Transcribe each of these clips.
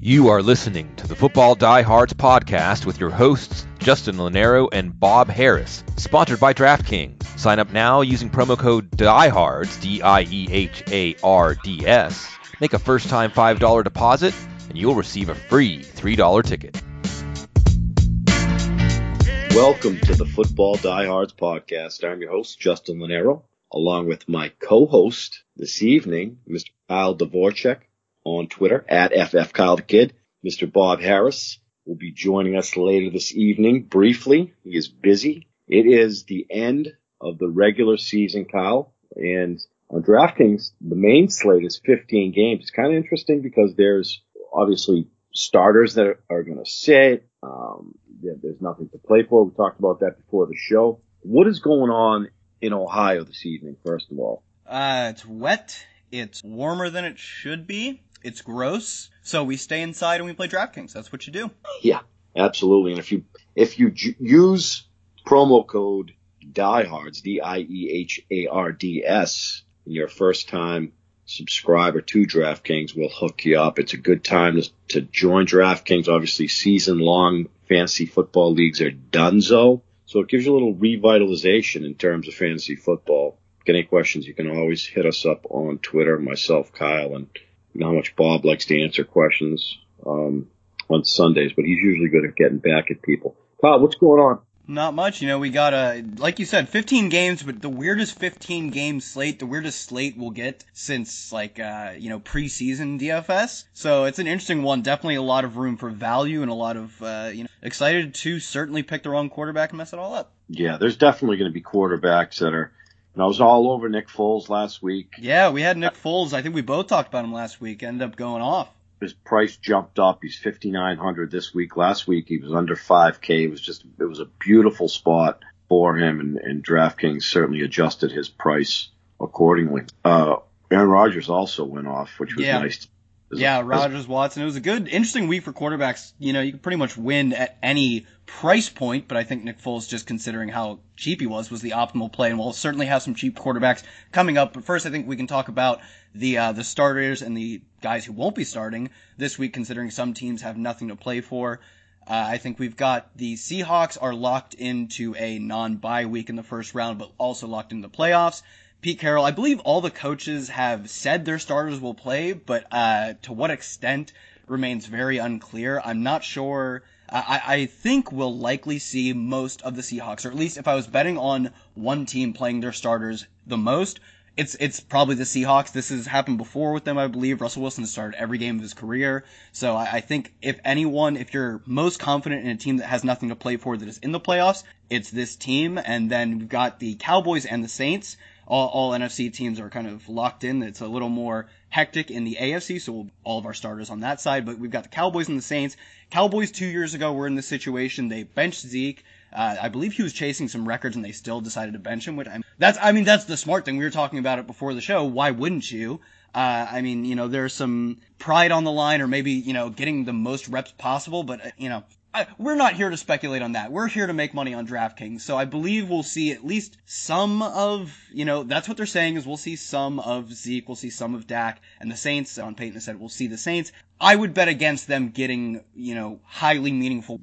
You are listening to the Football Diehards podcast with your hosts, Justin Lonero and Bob Harris, sponsored by DraftKings. Sign up now using promo code DIEHARDS, DIEHARDS. Make a first-time $5 deposit, and you'll receive a free $3 ticket. Welcome to the Football Diehards podcast. I'm your host, Justin Lonero, along with my co-host this evening, Mr. Kyle Dvorchak, on Twitter, at FFKyleTheKid. Mr. Bob Harris will be joining us later this evening briefly. He is busy. It is the end of the regular season, Kyle, and on DraftKings, the main slate is 15 games. It's kind of interesting because there's obviously starters that are going to sit. There's nothing to play for. We talked about that before the show. What is going on in Ohio this evening, first of all? It's wet. It's warmer than it should be. It's gross. So we stay inside and we play DraftKings. That's what you do. Yeah, absolutely. And if you use promo code DIEHARDS, DIEHARDS, your first time subscriber to DraftKings will hook you up. It's a good time to join DraftKings. Obviously, season-long fantasy football leagues are donezo. So it gives you a little revitalization in terms of fantasy football. Get any questions, you can always hit us up on Twitter, myself, Kyle, and you know how much Bob likes to answer questions on Sundays, but he's usually good at getting back at people. Kyle, what's going on? Not much. You know, we got like you said, 15 games, but the weirdest 15-game slate, the weirdest slate we'll get since, preseason DFS. So it's an interesting one. Definitely a lot of room for value and a lot of, excited to certainly pick the wrong quarterback and mess it all up. Yeah, there's definitely going to be quarterbacks that are, and I was all over Nick Foles last week. Yeah, we had Nick Foles. I think we both talked about him last week. Ended up going off. His price jumped up. He's $5,900 this week. Last week he was under $5K. It was a beautiful spot for him, and DraftKings certainly adjusted his price accordingly. Aaron Rodgers also went off, which was nice. Yeah, Rodgers, Watson. It was a good, interesting week for quarterbacks. You know, you can pretty much win at any price point, but I think Nick Foles, just considering how cheap he was the optimal play, and we'll certainly have some cheap quarterbacks coming up. But first, I think we can talk about the starters and the guys who won't be starting this week, considering some teams have nothing to play for. I think we've got the Seahawks are locked into a non-bye week in the first round, but also locked into the playoffs. Pete Carroll, I believe all the coaches have said their starters will play, but to what extent remains very unclear. I'm not sure. I think we'll likely see most of the Seahawks, or at least if I was betting on one team playing their starters the most, it's probably the Seahawks. This has happened before with them, I believe. Russell Wilson has started every game of his career. So I think if you're most confident in a team that has nothing to play for that is in the playoffs, it's this team. And then we've got the Cowboys and the Saints. All NFC teams are kind of locked in. It's a little more hectic in the AFC, so all of our starters on that side. But we've got the Cowboys and the Saints. Cowboys 2 years ago were in this situation. They benched Zeke. I believe he was chasing some records, and they still decided to bench him. That's the smart thing. We were talking about it before the show. Why wouldn't you? There's some pride on the line, or maybe getting the most reps possible. But we're not here to speculate on that. We're here to make money on DraftKings. So I believe we'll see at least some of, that's what they're saying is we'll see some of Zeke, we'll see some of Dak, and the Saints, on Peyton said we'll see the Saints. I would bet against them getting, highly meaningful,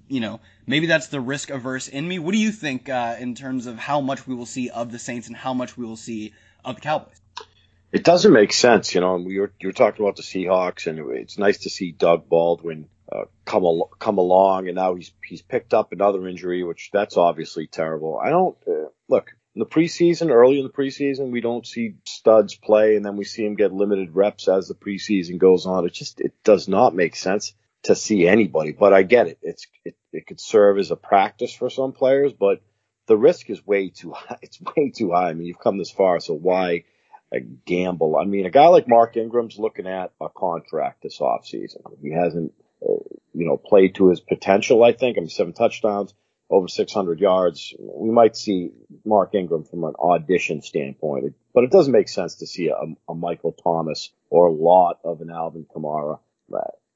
maybe that's the risk averse in me. What do you think, in terms of how much we will see of the Saints and how much we will see of the Cowboys? It doesn't make sense, you were talking about the Seahawks, and it's nice to see Doug Baldwin come along, and now he's picked up another injury, which that's obviously terrible. I don't look in the preseason. Early in the preseason, we don't see studs play, and then we see him get limited reps as the preseason goes on. It does not make sense to see anybody. But I get it. It could serve as a practice for some players, but the risk is way too high. It's way too high. I mean, you've come this far, so why a gamble? I mean, a guy like Mark Ingram's looking at a contract this offseason. He hasn't played to his potential, I think. 7 touchdowns, over 600 yards. We might see Mark Ingram from an audition standpoint, but it doesn't make sense to see a Michael Thomas or a lot of an Alvin Kamara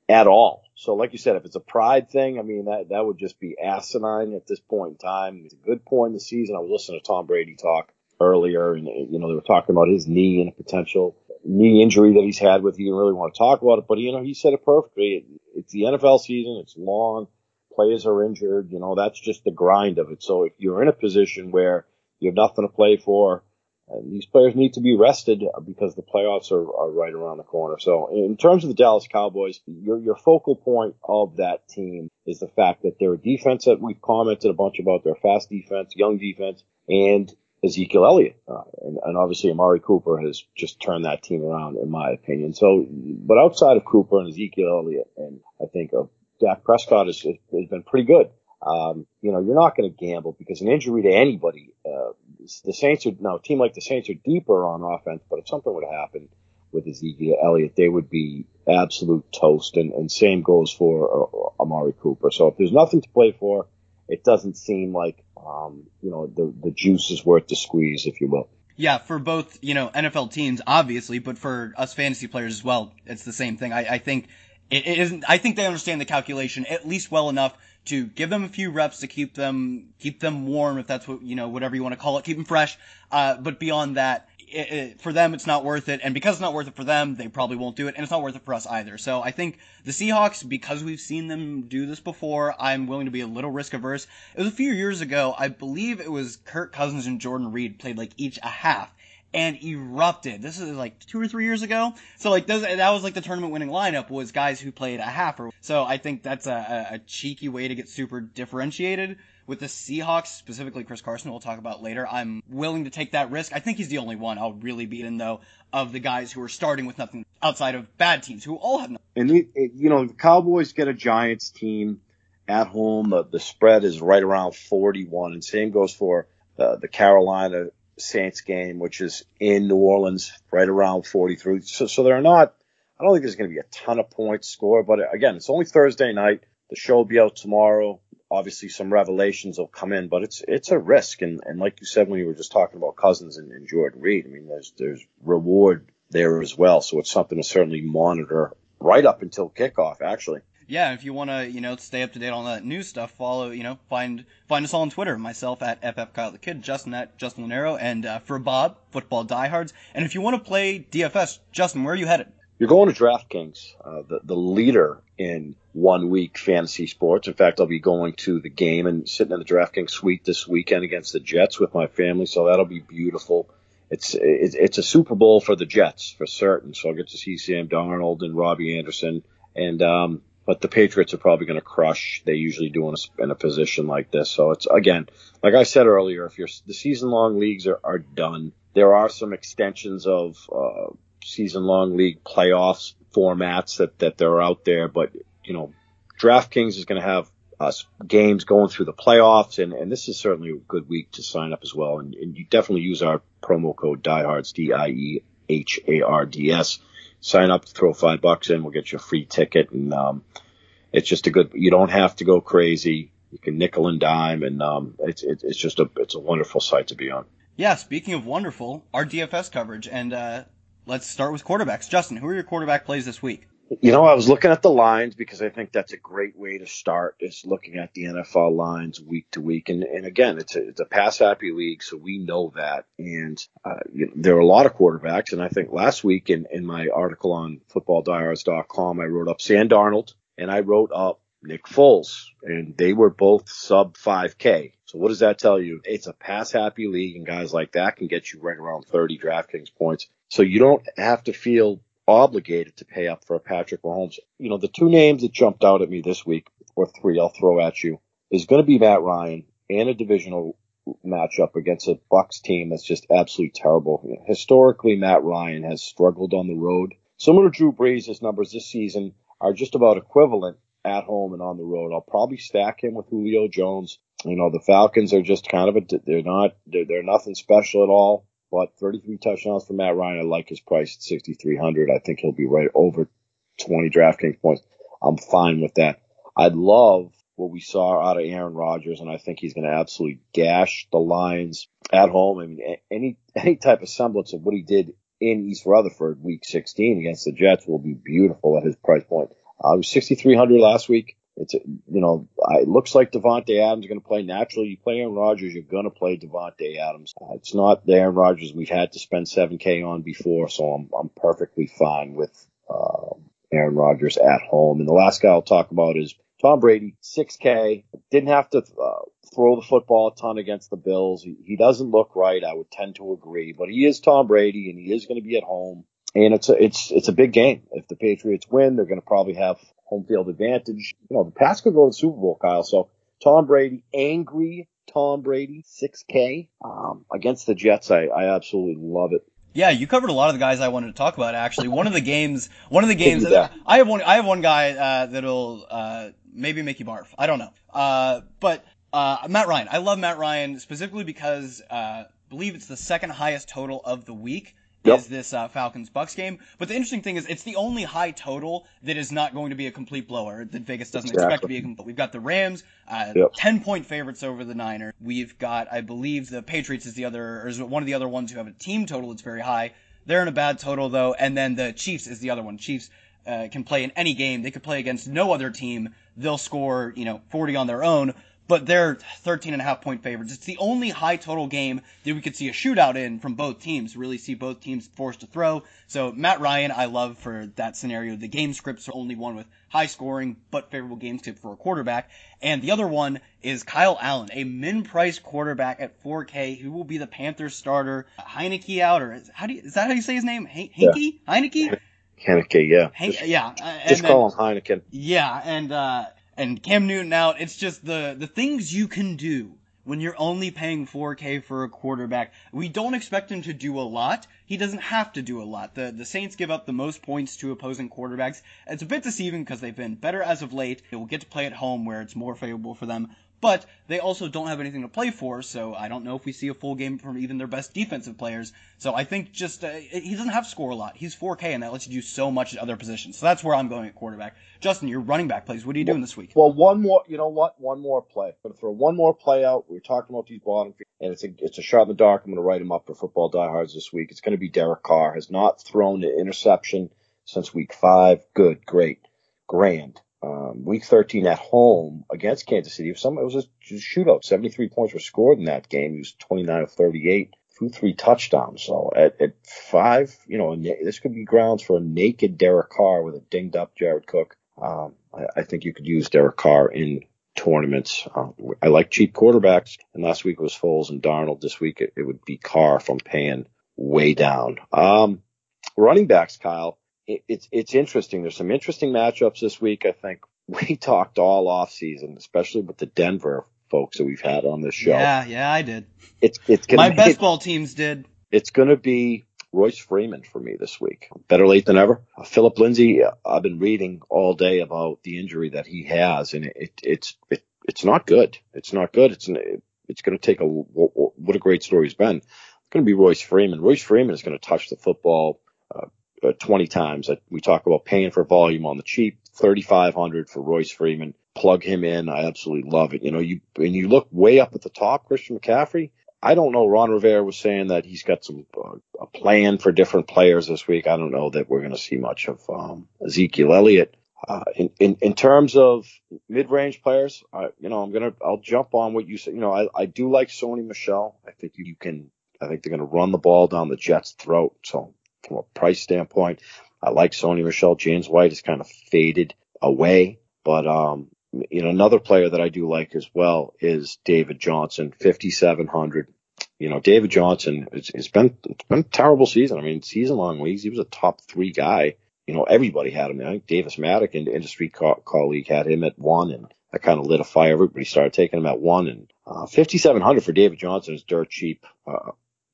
at all. So like you said, if it's a pride thing, I mean, that would just be asinine at this point in time. It's a good point in the season. I was listening to Tom Brady talk earlier, and they were talking about his knee and a potential knee injury that he's had with. He didn't really want to talk about it, but he said it perfectly. it's the NFL season. It's long. Players are injured. That's just the grind of it. So if you're in a position where you have nothing to play for, these players need to be rested because the playoffs are right around the corner. So in terms of the Dallas Cowboys, your focal point of that team is the fact that they're a defense that we've commented a bunch about. They're fast defense, young defense, and Ezekiel Elliott. And obviously Amari Cooper has just turned that team around, in my opinion. So, but outside of Cooper and Ezekiel Elliott, and I think Dak Prescott has been pretty good. You're not going to gamble because an injury to anybody, the Saints a team like the Saints are deeper on offense, but if something would happen with Ezekiel Elliott, they would be absolute toast. And same goes for Amari Cooper. So if there's nothing to play for, it doesn't seem like, the juice is worth the squeeze, if you will. Yeah, for both, NFL teams, obviously, but for us fantasy players as well, it's the same thing. I think it isn't, I think they understand the calculation at least well enough to give them a few reps to keep them warm, if that's what, whatever you want to call it, keep them fresh. But beyond that, for them, it's not worth it. And because it's not worth it for them, they probably won't do it. And it's not worth it for us either. So I think the Seahawks, because we've seen them do this before, I'm willing to be a little risk averse. It was a few years ago. I believe it was Kirk Cousins and Jordan Reed played like each a half and erupted. This is like 2 or 3 years ago. So like that was like the tournament winning lineup was guys who played a half. So I think that's a cheeky way to get super differentiated. With the Seahawks, specifically Chris Carson, we'll talk about later, I'm willing to take that risk. I think he's the only one I'll really beat in, though, of the guys who are starting with nothing outside of bad teams, who all have nothing. And, the Cowboys get a Giants team at home. The spread is right around 41, and same goes for the Carolina Saints game, which is in New Orleans, right around 43. So they're not – I don't think there's going to be a ton of points scored, but, again, it's only Thursday night. The show will be out tomorrow. Obviously, some revelations will come in, but it's a risk. And like you said when you were just talking about Cousins and Jordan Reed, I mean, there's reward there as well. So it's something to certainly monitor right up until kickoff, actually. Yeah, if you want to, stay up to date on that news stuff, follow, find us all on Twitter. Myself at FFKyleTheKid, Justin at Justin Lonero, and for Bob, Football Diehards. And if you want to play DFS, Justin, where are you headed? You're going to DraftKings, the leader in 1 week fantasy sports. In fact, I'll be going to the game and sitting in the DraftKings suite this weekend against the Jets with my family, so that'll be beautiful. It's a Super Bowl for the Jets for certain, so I'll get to see Sam Darnold and Robbie Anderson, and but the Patriots are probably going to crush. They usually do in a position like this. So it's, again, like I said earlier, if the season-long leagues are done, there are some extensions of season-long league playoffs formats that they're out there, but DraftKings is going to have games going through the playoffs, and this is certainly a good week to sign up as well. And you definitely use our promo code DIEHARDS, DIEHARDS. Sign up, throw $5 in, we'll get you a free ticket, and it's just you don't have to go crazy. You can nickel and dime, and it's a wonderful site to be on. Yeah, speaking of wonderful, our DFS coverage, and let's start with quarterbacks. Justin, who are your quarterback plays this week? I was looking at the lines because I think that's a great way to start, is looking at the NFL lines week to week. And again, it's a pass-happy league, so we know that. And there are a lot of quarterbacks. And I think last week in my article on footballdiehards.com, I wrote up Sam Darnold and I wrote up Nick Foles. And they were both sub 5K. So what does that tell you? It's a pass-happy league, and guys like that can get you right around 30 DraftKings points. So you don't have to feel obligated to pay up for a Patrick Mahomes. The two names that jumped out at me this week, or three I'll throw at you, is going to be Matt Ryan and a divisional matchup against a Bucs team that's just absolutely terrible. Historically, Matt Ryan has struggled on the road. Similar to Drew Brees, his numbers this season are just about equivalent at home and on the road. I'll probably stack him with Julio Jones. The Falcons are just kind of they're nothing special at all. But 33 touchdowns for Matt Ryan. I like his price at 6,300. I think he'll be right over 20 DraftKings points. I'm fine with that. I love what we saw out of Aaron Rodgers, and I think he's going to absolutely gash the Lions at home. I mean, any type of semblance of what he did in East Rutherford week 16 against the Jets will be beautiful at his price point. It was 6,300 last week. It looks like Devontae Adams is going to play naturally. You play Aaron Rodgers, you're going to play Devontae Adams. It's not the Aaron Rodgers we've had to spend $7K on before, so I'm perfectly fine with Aaron Rodgers at home. And the last guy I'll talk about is Tom Brady, 6K. Didn't have to throw the football a ton against the Bills. He doesn't look right. I would tend to agree, but he is Tom Brady, and he is going to be at home. And it's a big game. If the Patriots win, they're going to probably have home field advantage. The Pats could go to the Super Bowl, Kyle. So Tom Brady, angry Tom Brady, 6K against the Jets. I absolutely love it. Yeah, you covered a lot of the guys I wanted to talk about. Actually, one of the games. I have one guy that'll maybe make you barf. I don't know. But Matt Ryan. I love Matt Ryan specifically because I believe it's the second highest total of the week. Yep. Is this Falcons-Bucks game. But the interesting thing is it's the only high total that is not going to be a complete blower, that Vegas doesn't expect to be a complete. We've got the Rams, 10-point favorites over the Niners. We've got, I believe, the Patriots is one of the other ones who have a team total that's very high. They're in a bad total, though. And then the Chiefs is the other one. Chiefs can play in any game. They could play against no other team. They'll score, 40 on their own. But they're 13.5-point favorites. It's the only high total game that we could see a shootout in from both teams, really see both teams forced to throw. So Matt Ryan, I love for that scenario. The game scripts are only one with high scoring but favorable game script for a quarterback. And the other one is Kyle Allen, a min-priced quarterback at 4K who will be the Panthers starter. Heineke out, or is that how you say his name? Heineke? Heineke, yeah. Just call him Heineken. Yeah, and Cam Newton out. It's just the things you can do when you're only paying 4K for a quarterback. We don't expect him to do a lot. He doesn't have to do a lot. The Saints give up the most points to opposing quarterbacks. It's a bit deceiving because they've been better as of late. They will get to play at home where it's more favorable for them. But they also don't have anything to play for, so I don't know if we see a full game from even their best defensive players. So I think just he doesn't have to score a lot. He's 4K, and that lets you do so much at other positions. So that's where I'm going at quarterback. Justin, your running back plays. What are you doing this week? Well, one more play. I'm going to throw one more play out. We're talking about these bottom, and it's a shot in the dark. I'm going to write him up for football diehards this week. It's going to be Derek Carr. Has not thrown an interception since week 5. Good, great, grand. Week 13 at home against Kansas City. It was a shootout. 73 points were scored in that game. He was 29 of 38, threw 3 touchdowns. So at 5, this could be grounds for a naked Derek Carr with a dinged up Jared Cook. I think you could use Derek Carr in tournaments. I like cheap quarterbacks, and last week it was Foles and Darnold. This week it would be Carr if I'm paying way down. Running backs, Kyle. It's interesting. There's some interesting matchups this week. I think we talked all off season, especially with the Denver folks that we've had on this show. Yeah, I did. My best ball teams did. It's going to be Royce Freeman for me this week. Better late than ever. Philip Lindsay, I've been reading all day about the injury that he has, and it's not good. It's not good. It's going to take what a great story he's been. It's going to be Royce Freeman. Royce Freeman is going to touch the football 20 times. We talk about paying for volume on the cheap. $3,500 for Royce Freeman. Plug him in. I absolutely love it. When you look way up at the top, Christian McCaffrey. I don't know. Ron Rivera was saying that he's got a plan for different players this week. I don't know that we're going to see much of Ezekiel Elliott. In terms of mid-range players, I'll jump on what you said. I do like Sony Michel. I think I think they're going to run the ball down the Jets' throat. So from a price standpoint, I like Sony Michel. James White has kind of faded away, but another player that I do like as well is David Johnson, 5,700. David Johnson, it's been a terrible season. I mean, season-long leagues, he was a top 3 guy. Everybody had him. I think Davis Maddock, an industry colleague, had him at 1, and that kind of lit a fire. Everybody started taking him at 1, and 5,700 for David Johnson is dirt cheap.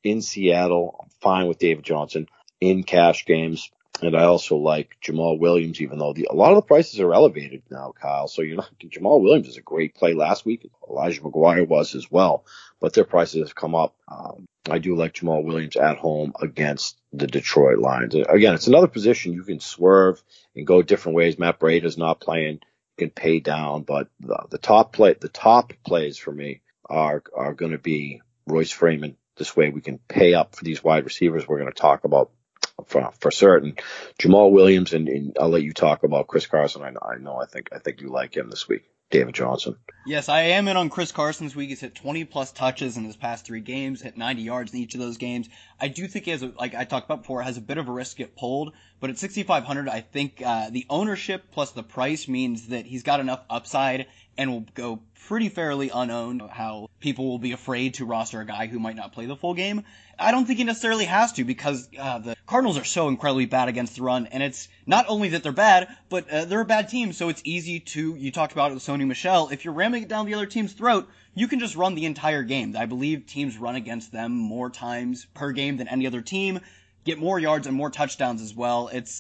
In Seattle, I'm fine with David Johnson in cash games. And I also like Jamal Williams, even though a lot of the prices are elevated now, Kyle. So Jamal Williams is a great play last week. Elijah McGuire was as well, but their prices have come up. I do like Jamal Williams at home against the Detroit Lions. Again, it's another position you can swerve and go different ways. Matt Breida's not playing. You can pay down, but the top plays for me are going to be Royce Freeman. This way we can pay up for these wide receivers we're going to talk about for certain. Jamal Williams, and I'll let you talk about Chris Carson. I think you like him this week. David Johnson. Yes, I am in on Chris Carson this week. He's hit 20-plus touches in his past 3 games, hit 90 yards in each of those games. I do think he has, like I talked about before, has a bit of a risk to get pulled. But at 6,500, I think the ownership plus the price means that he's got enough upside and will go pretty fairly unowned, how people will be afraid to roster a guy who might not play the full game. I don't think he necessarily has to, because the Cardinals are so incredibly bad against the run, and it's not only that they're bad, but they're a bad team, so it's easy to, you talked about it with Sony Michel, if you're ramming it down the other team's throat, you can just run the entire game. I believe teams run against them more times per game than any other team, get more yards and more touchdowns as well. It's,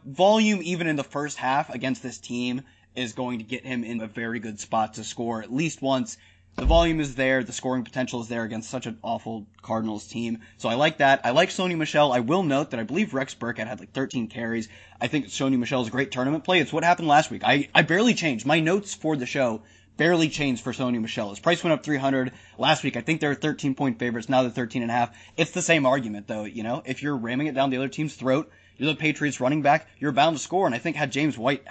volume even in the first half against this team is going to get him in a very good spot to score at least once. The volume is there. The scoring potential is there against such an awful Cardinals team. So I like that. I like Sony Michel. I will note that I believe Rex Burkhead had like 13 carries. I think Sony Michel is a great tournament play. It's what happened last week. I barely changed. My notes for the show barely changed for Sony Michel. His price went up 300 last week. I think they're 13-point favorites. Now they're 13.5. It's the same argument though. If you're ramming it down the other team's throat, you're the Patriots running back, you're bound to score. And I think had James White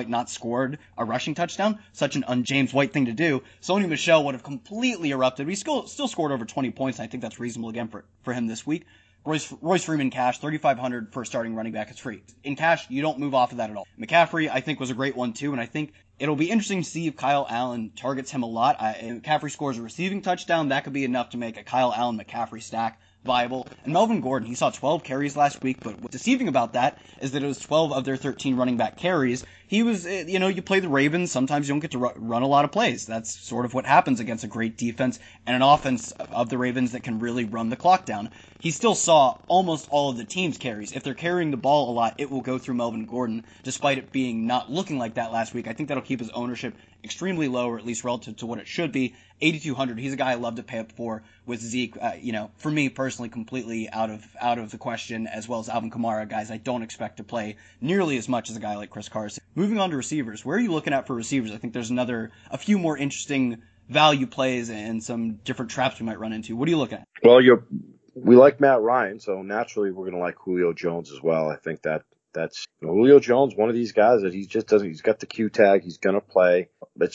not scored a rushing touchdown, such an un-James White thing to do, Sony Michel would have completely erupted. He still scored over 20 points, and I think that's reasonable again for him this week. Royce Freeman cash, 3,500 for a starting running back. It's free. In cash, you don't move off of that at all. McCaffrey, I think, was a great one too, and I think it'll be interesting to see if Kyle Allen targets him a lot. If McCaffrey scores a receiving touchdown, that could be enough to make a Kyle Allen-McCaffrey stack viable. And Melvin Gordon, he saw 12 carries last week, but what's deceiving about that is that it was 12 of their 13 running back carries. He was, you play the Ravens, sometimes you don't get to run a lot of plays. That's sort of what happens against a great defense and an offense of the Ravens that can really run the clock down. He still saw almost all of the team's carries. If they're carrying the ball a lot, it will go through Melvin Gordon, despite it being not looking like that last week. I think that'll keep his ownership extremely low, or at least relative to what it should be. 8,200. He's a guy I love to pay up for with Zeke. For me personally, completely out of the question, as well as Alvin Kamara, guys I don't expect to play nearly as much as a guy like Chris Carson. Moving on to receivers, where are you looking at for receivers? I think there's a few more interesting value plays and some different traps we might run into. What are you looking at? Well, we like Matt Ryan, so naturally we're going to like Julio Jones as well. I think that's Julio Jones, one of these guys that he just doesn't. He's got the Q tag. He's going to play.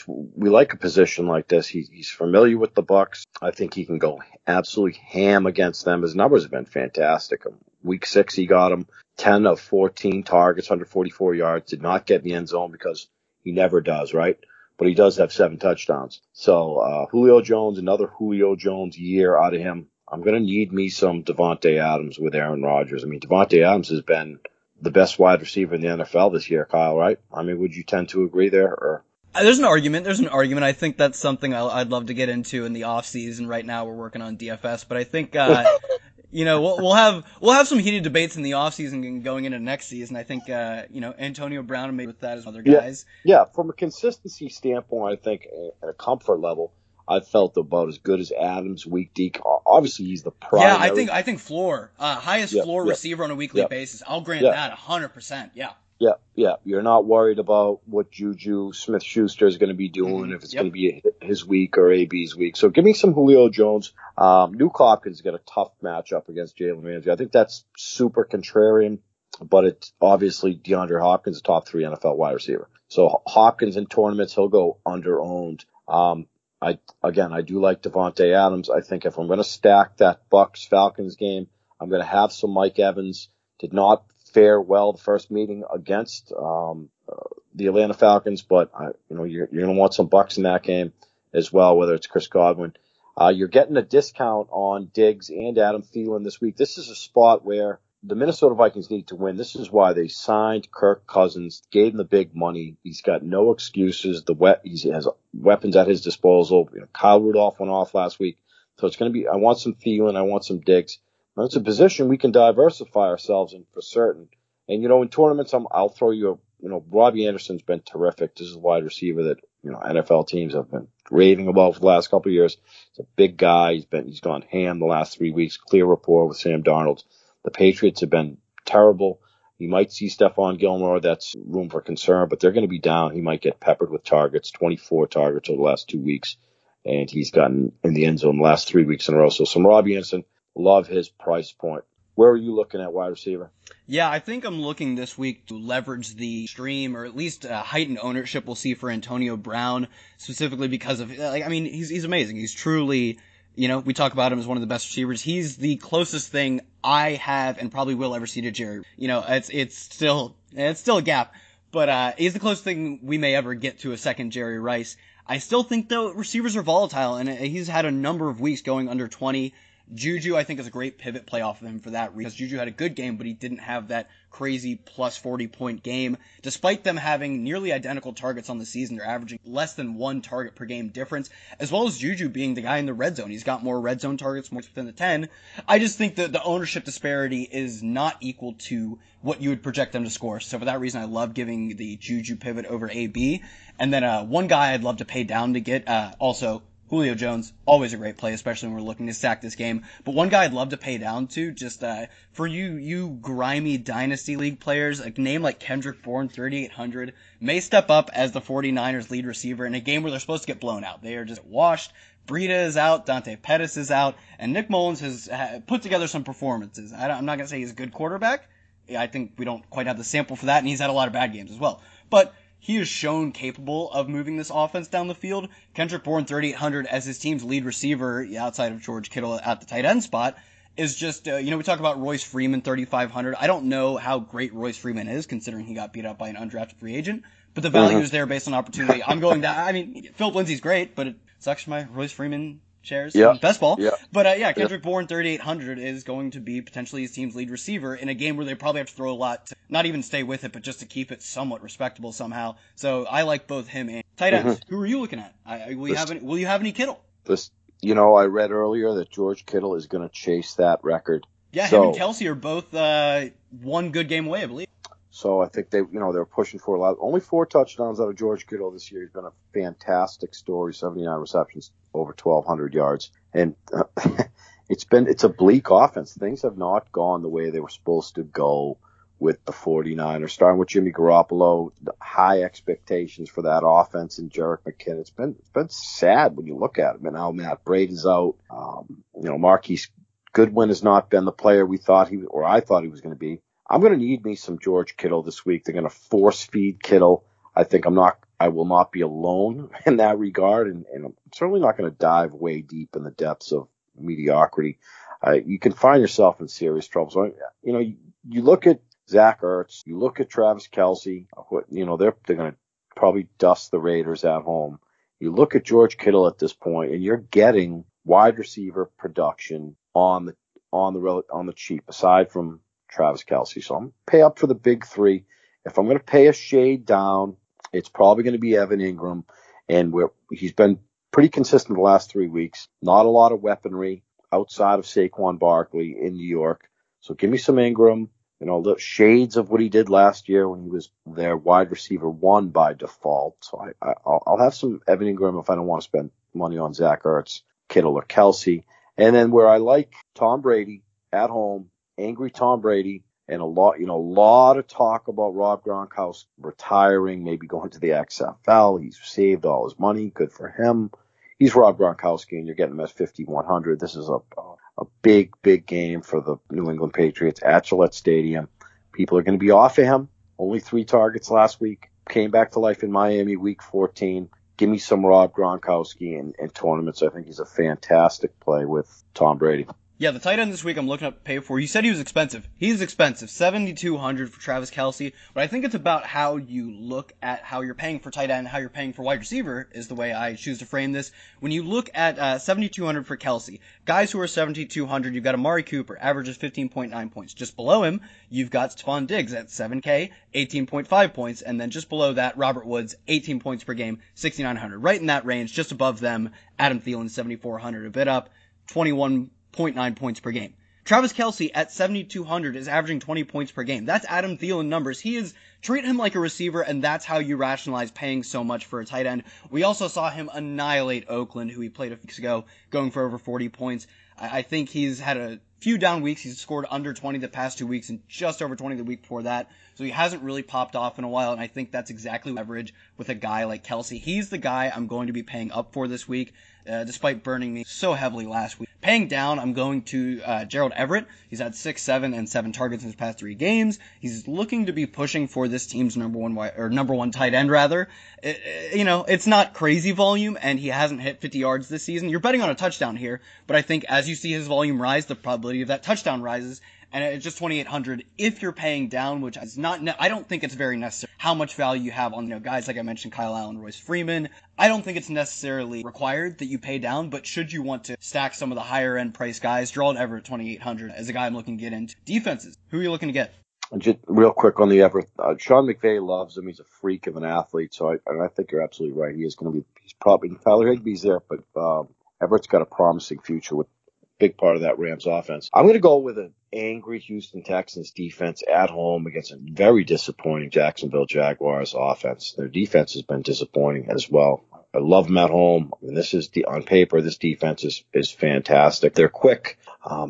We like a position like this. He's familiar with the Bucs. I think he can go absolutely ham against them. His numbers have been fantastic. Week 6, he got him 10 of 14 targets, 144 yards. Did not get in the end zone because he never does, right? But he does have 7 touchdowns. So Julio Jones, another Julio Jones year out of him. I'm going to need me some Davante Adams with Aaron Rodgers. I mean, Davante Adams has been the best wide receiver in the NFL this year, Kyle, right? I mean, would you tend to agree there? Or There's an argument. I think that's something I'd love to get into in the off season. Right now, we're working on DFS, but I think we'll have some heated debates in the off season and going into next season. I think Antonio Brown and maybe with that as other guys. Yeah, from a consistency standpoint, I think at a comfort level, I felt about as good as Adams week D. Obviously, he's the primary. Yeah, I think floor highest floor receiver on a weekly basis. I'll grant that 100%. Yeah. Yeah. You're not worried about what Juju Smith-Schuster is going to be doing, if it's going to be his week or AB's week. So give me some Julio Jones. Nuke Hopkins got a tough matchup against Jalen Ramsey. I think that's super contrarian, but it's obviously DeAndre Hopkins, a top 3 NFL wide receiver. So Hopkins in tournaments, he'll go under-owned. I do like Davante Adams. I think if I'm going to stack that Bucs-Falcons game, I'm going to have some Mike Evans. Did not fare well the first meeting against the Atlanta Falcons, but you're going to want some Bucs in that game as well, whether it's Chris Godwin. You're getting a discount on Diggs and Adam Thielen this week. This is a spot where the Minnesota Vikings need to win. This is why they signed Kirk Cousins, gave him the big money. He's got no excuses. He has weapons at his disposal. Kyle Rudolph went off last week. So it's going to be, I want some Thielen, I want some Diggs. Now, it's a position we can diversify ourselves in for certain. And, in tournaments, I'll throw you Robbie Anderson's been terrific. This is a wide receiver that, NFL teams have been raving about for the last couple of years. He's a big guy. He's gone ham the last 3 weeks. Clear rapport with Sam Darnold. The Patriots have been terrible. You might see Stephon Gilmore. That's room for concern, but they're going to be down. He might get peppered with targets, 24 targets over the last 2 weeks. And he's gotten in the end zone the last 3 weeks in a row. So some Robbie Anderson, love his price point. Where are you looking at wide receiver? Yeah, I think I'm looking this week to leverage the stream, or at least heightened ownership we'll see for Antonio Brown, specifically because of, he's amazing. He's truly, we talk about him as one of the best receivers. He's the closest thing I have and probably will ever see to Jerry. It's still a gap, but he's the closest thing we may ever get to a second Jerry Rice. I still think, though, receivers are volatile, and he's had a number of weeks going under 20. Juju, I think, is a great pivot play off of him for that reason. Because Juju had a good game, but he didn't have that crazy plus 40-point game. Despite them having nearly identical targets on the season, they're averaging less than 1 target per game difference, as well as Juju being the guy in the red zone. He's got more red zone targets, more within the 10. I just think that the ownership disparity is not equal to what you would project them to score. So for that reason, I love giving the Juju pivot over AB. And then one guy I'd love to pay down to get, also Julio Jones, always a great play, especially when we're looking to sack this game. But one guy I'd love to pay down to, just for you grimy Dynasty League players, a name like Kendrick Bourne, 3,800, may step up as the 49ers lead receiver in a game where they're supposed to get blown out. They are just washed. Breida is out, Dante Pettis is out, and Nick Mullins has put together some performances. I'm not going to say he's a good quarterback. I think we don't quite have the sample for that, and he's had a lot of bad games as well. But he is shown capable of moving this offense down the field. Kendrick Bourne, 3,800 as his team's lead receiver, outside of George Kittle at the tight end spot, is just, we talk about Royce Freeman, 3,500. I don't know how great Royce Freeman is, considering he got beat up by an undrafted free agent, but the value is there based on opportunity. I'm going down. Philip Lindsay's great, but it sucks for my Royce Freeman shares. Yeah. Best ball. Yeah. But Kendrick Bourne, 3,800 is going to be potentially his team's lead receiver in a game where they probably have to throw a lot to not even stay with it, but just to keep it somewhat respectable somehow. So I like both him and tight ends. Who are you looking at? Will you have any Kittle? I read earlier that George Kittle is going to chase that record. Yeah, him and Kelsey are both one good game away, I believe. So I think they're pushing for a lot. Only 4 touchdowns out of George Kittle this year. He's been a fantastic story. 79 receptions, over 1,200 yards, and it's a bleak offense. Things have not gone the way they were supposed to go with the 49ers. Starting with Jimmy Garoppolo, the high expectations for that offense, and Jerick McKinnon. It's been sad when you look at it. And now Matt Brady's out. Marquise Goodwin has not been the player I thought he was going to be. I'm going to need me some George Kittle this week. They're going to force feed Kittle. I think I will not be alone in that regard, and I'm certainly not going to dive way deep in the depths of mediocrity. You can find yourself in serious trouble. So, you look at Zach Ertz, you look at Travis Kelce, they're going to probably dust the Raiders at home. You look at George Kittle at this point, and you're getting wide receiver production on the cheap, aside from Travis Kelce. So I'm going to pay up for the big 3. If I'm going to pay a shade down, it's probably going to be Evan Ingram. And he's been pretty consistent the last 3 weeks. Not a lot of weaponry outside of Saquon Barkley in New York. So give me some Ingram, the shades of what he did last year when he was their wide receiver 1 by default. So I'll have some Evan Ingram if I don't want to spend money on Zach Ertz, Kittle, or Kelce. And then where I like Tom Brady at home, angry Tom Brady, and a lot of talk about Rob Gronkowski retiring, maybe going to the XFL. He's saved all his money. Good for him. He's Rob Gronkowski, and you're getting him at 5,100. This is a big, big game for the New England Patriots at Gillette Stadium. People are going to be off of him. Only 3 targets last week. Came back to life in Miami week 14. Give me some Rob Gronkowski in tournaments. I think he's a fantastic play with Tom Brady. Yeah, the tight end this week I'm looking up to pay for. You said he was expensive. He's expensive. $7,200 for Travis Kelce. But I think it's about how you look at how you're paying for tight end, how you're paying for wide receiver is the way I choose to frame this. When you look at $7,200 for Kelce, guys who are $7,200, you've got Amari Cooper, averages 15.9 points. Just below him, you've got Stephon Diggs at $7K, 18.5 points. And then just below that, Robert Woods, 18 points per game, $6,900. Right in that range, just above them, Adam Thielen, $7,400, a bit up, 21.9 points per game. Travis Kelce at 7,200 is averaging 20 points per game. That's Adam Thielen numbers. Treat him like a receiver, and that's how you rationalize paying so much for a tight end. We also saw him annihilate Oakland, who he played a few weeks ago, going for over 40 points. I think he's had a few down weeks. He's scored under 20 the past 2 weeks and just over 20 the week before that. So he hasn't really popped off in a while, and I think that's exactly leverage with a guy like Kelce. He's the guy I'm going to be paying up for this week, despite burning me so heavily last week. paying down, I'm going to Gerald Everett. He's had 6, 7, and 7 targets in his past 3 games. He's looking to be pushing for this team's number one tight end rather. It's not crazy volume, and he hasn't hit 50 yards this season. You're betting on a touchdown here, but I think as you see his volume rise, the probability of that touchdown rises. And it's just 2,800 if you're paying down, which is not, I don't think it's very necessary. How much value you have on, guys like I mentioned, Kyle Allen, Royce Freeman. I don't think it's necessarily required that you pay down, but should you want to stack some of the higher end price guys, Gerald Everett 2,800 as a guy I'm looking to get into. Defenses, who are you looking to get? Just real quick on the Everett, Sean McVay loves him. He's a freak of an athlete, so I think you're absolutely right. He's probably, Tyler Higbee's there, but Everett's got a promising future with big part of that Rams offense. I'm going to go with an angry Houston Texans defense at home against a very disappointing Jacksonville Jaguars offense. Their defense has been disappointing as well. I love them at home. I mean, on paper, this defense is fantastic. They're quick.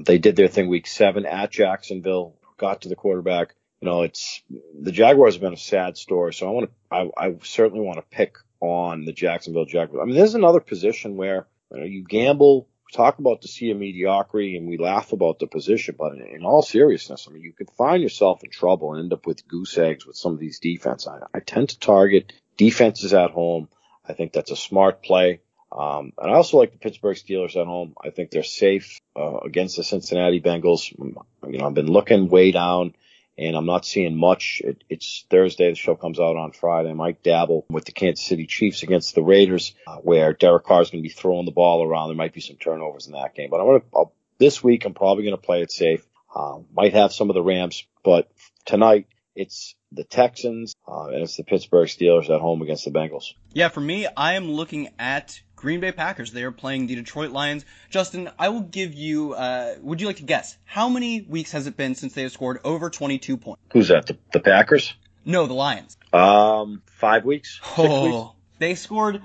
They did their thing week 7 at Jacksonville, got to the quarterback. The Jaguars have been a sad story. So I certainly want to pick on the Jacksonville Jaguars. I mean, there's another position where you gamble. We talk about the sea of mediocrity and we laugh about the position, but in all seriousness, I mean, you could find yourself in trouble and end up with goose eggs with some of these defense. I tend to target defenses at home. I think that's a smart play. And I also like the Pittsburgh Steelers at home. I think they're safe against the Cincinnati Bengals. I've been looking way down and I'm not seeing much. It's Thursday. The show comes out on Friday. I might dabble with the Kansas City Chiefs against the Raiders, where Derek Carr is going to be throwing the ball around. There might be some turnovers in that game. But this week, I'm probably going to play it safe. Might have some of the Rams, but tonight it's the Texans and it's the Pittsburgh Steelers at home against the Bengals. Yeah, for me, I am looking at Green Bay Packers. They are playing the Detroit Lions. Justin, I will give you, would you like to guess, how many weeks has it been since they have scored over 22 points? Who's that, the Packers? No, the Lions. 5 weeks? 6 weeks? They scored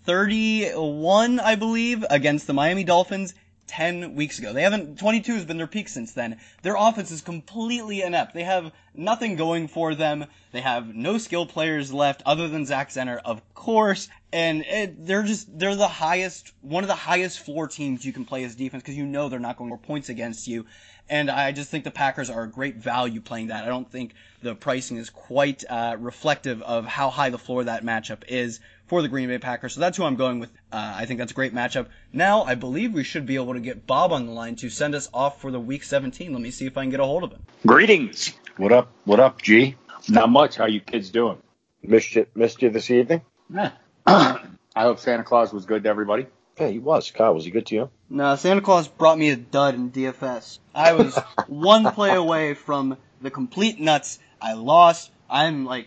31, I believe, against the Miami Dolphins 10 weeks ago. 22 has been their peak since then. Their offense is completely inept. They have nothing going for them. They have no skill players left other than Zach Zenner, of course. And they're one of the highest floor teams you can play as defense because they're not going to score points against you. And I just think the Packers are a great value playing that. I don't think the pricing is quite reflective of how high the floor that matchup is for the Green Bay Packers. So that's who I'm going with. I think that's a great matchup. Now, I believe we should be able to get Bob on the line to send us off for the Week 17. Let me see if I can get a hold of him. Greetings. What up, G? Not much. How you kids doing? Missed you this evening? Yeah. I hope Santa Claus was good to everybody. Yeah, he was. Kyle, was he good to you? No, Santa Claus brought me a dud in DFS. I was one play away from the complete nuts. I lost. I'm the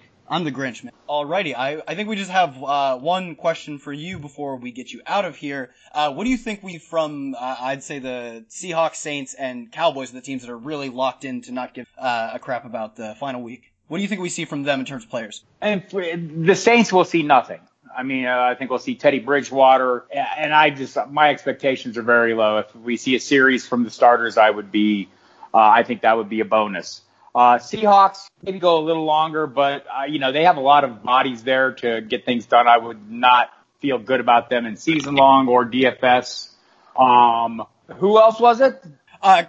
Grinch, man. Alrighty, I think we just have one question for you before we get you out of here. What do you think from, I'd say the Seahawks, Saints, and Cowboys are the teams that are really locked in to not give a crap about the final week? What do you think we see from them in terms of players? And the Saints will see nothing. I mean, I think we'll see Teddy Bridgewater, and my expectations are very low. If we see a series from the starters, I think that would be a bonus. Seahawks maybe go a little longer, but they have a lot of bodies there to get things done. I would not feel good about them in season long or DFS. Who else was it?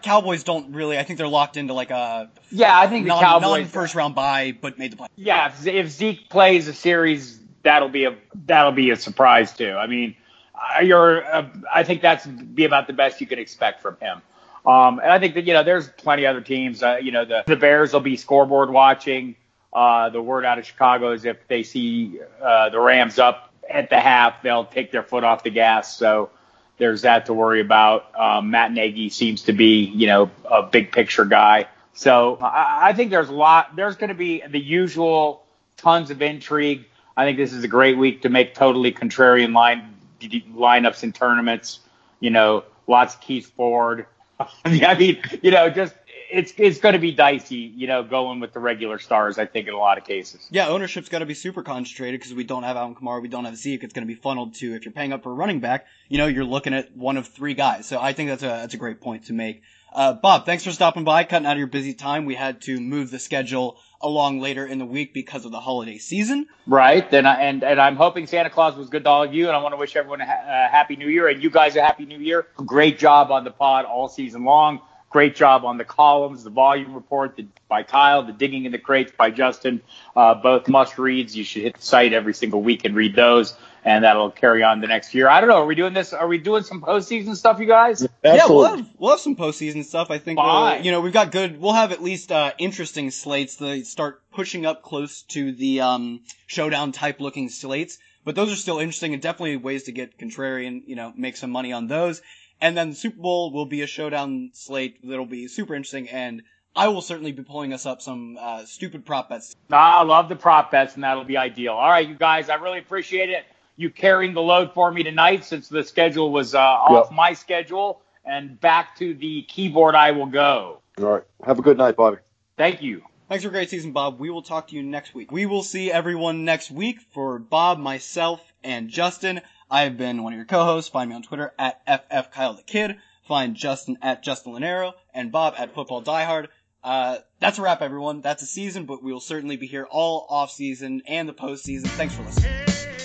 Cowboys don't really. I think they're locked into I think the Cowboys non-first round bye, but made the play. Yeah, if Zeke plays a series, that'll be a surprise too. I mean, I think that's be about the best you could expect from him. And I think that there's plenty of other teams. The Bears will be scoreboard watching. The word out of Chicago is if they see the Rams up at the half, they'll take their foot off the gas. So there's that to worry about. Matt Nagy seems to be a big picture guy. So I think there's going to be the usual tons of intrigue. I think this is a great week to make totally contrarian lineups in tournaments. Lots of Keith Ford. I mean, just it's going to be dicey, going with the regular stars, I think, in a lot of cases. Yeah, ownership's got to be super concentrated because we don't have Alvin Kamara, we don't have Zeke. It's going to be funneled to, if you're paying up for a running back, you're looking at one of 3 guys. So I think that's a great point to make. Bob, thanks for stopping by, cutting out of your busy time. We had to move the schedule along later in the week because of the holiday season. Right. Then and I'm hoping Santa Claus was good to all of you, and I want to wish everyone a happy New Year, and you guys a happy New Year. Great job on the pod all season long. Great job on the columns, the volume report by Kyle, the digging in the crates by Justin. Both must reads. You should hit the site every single week and read those, and that'll carry on the next year. I don't know. Are we doing this? Are we doing some postseason stuff, you guys? Absolutely. Yeah, we'll have some postseason stuff. I think we've got good. We'll have at least interesting slates. They start pushing up close to the showdown type looking slates, but those are still interesting and definitely ways to get contrarian. Make some money on those. And then the Super Bowl will be a showdown slate that'll be super interesting, and I will certainly be pulling us up some stupid prop bets. I love the prop bets, and that'll be ideal. All right, you guys, I really appreciate it. You carrying the load for me tonight since the schedule was off my schedule, and back to the keyboard I will go. All right. Have a good night, Bobby. Thank you. Thanks for a great season, Bob. We will talk to you next week. We will see everyone next week. For Bob, myself, and Justin, I have been one of your co-hosts. Find me on Twitter at FFKyleTheKid. Find Justin at Justin Lonero and Bob at Football Diehard. That's a wrap, everyone. That's a season, but we will certainly be here all off season and the postseason. Thanks for listening.